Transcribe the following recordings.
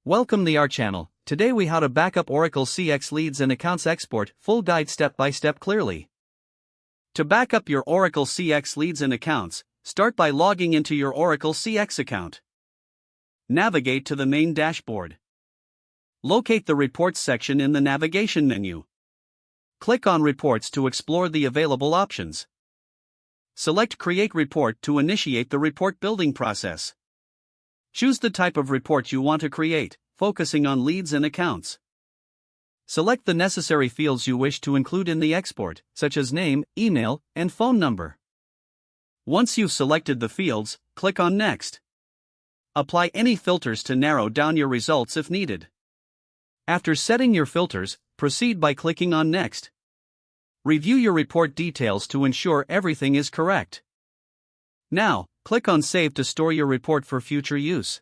Welcome to our channel. Today we how to backup Oracle CX leads and accounts export, full guide step by step clearly. To backup your Oracle CX leads and accounts, start by logging into your Oracle CX account. Navigate to the main dashboard. Locate the Reports section in the navigation menu. Click on Reports to explore the available options. Select Create Report to initiate the report building process. Choose the type of report you want to create, focusing on leads and accounts. Select the necessary fields you wish to include in the export, such as name, email, and phone number. Once you've selected the fields, click on Next. Apply any filters to narrow down your results if needed. After setting your filters, proceed by clicking on Next. Review your report details to ensure everything is correct. Now, click on Save to store your report for future use.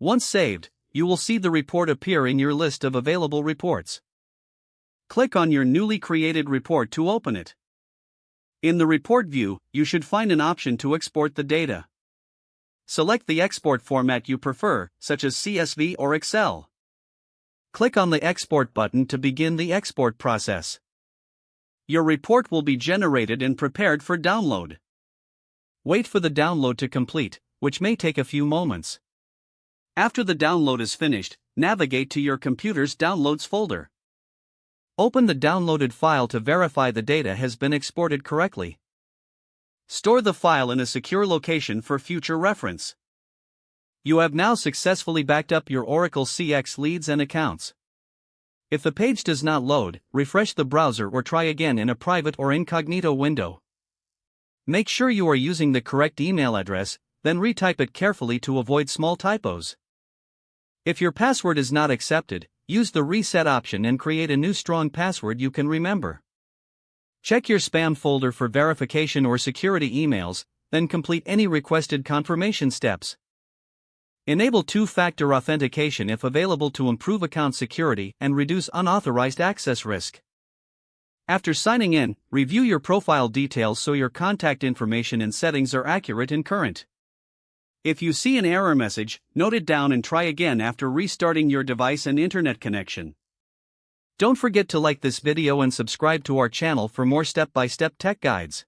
Once saved, you will see the report appear in your list of available reports. Click on your newly created report to open it. In the report view, you should find an option to export the data. Select the export format you prefer, such as CSV or Excel. Click on the Export button to begin the export process. Your report will be generated and prepared for download. Wait for the download to complete, which may take a few moments. After the download is finished, navigate to your computer's Downloads folder. Open the downloaded file to verify the data has been exported correctly. Store the file in a secure location for future reference. You have now successfully backed up your Oracle CX leads and accounts. If the page does not load, refresh the browser or try again in a private or incognito window. Make sure you are using the correct email address, then retype it carefully to avoid small typos. If your password is not accepted, use the reset option and create a new strong password you can remember. Check your spam folder for verification or security emails, then complete any requested confirmation steps. Enable two-factor authentication if available to improve account security and reduce unauthorized access risk. After signing in, review your profile details so your contact information and settings are accurate and current. If you see an error message, note it down and try again after restarting your device and internet connection. Don't forget to like this video and subscribe to our channel for more step-by-step tech guides.